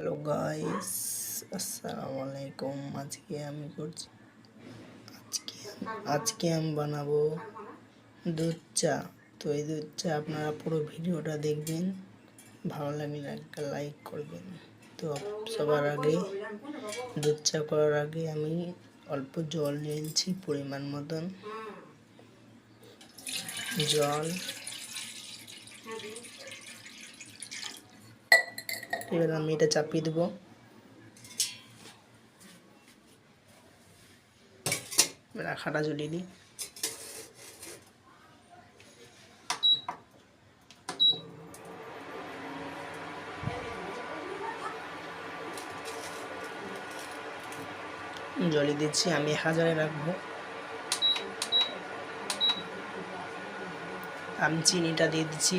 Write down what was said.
Hello guys, আসসালামু আলাইকুম। আজকে আমি বানাবো দুধ চা। তো এই দুধ চা আপনারা পুরো ভিডিওটা দেখবেন, ভালো লাগলে একটা লাইক করবেন। তো সবার আগে দুধ চা করার আগে আমি অল্প জল নিয়েছি, পরিমাণ মতন জল। এবার আমি এটা চাপিয়ে দেবো। রাখাটা জ্বলিয়ে দিই। জলে দিচ্ছি, আমি 1000-এ রাখবো। আমি চিনিটা দিয়ে দিচ্ছি।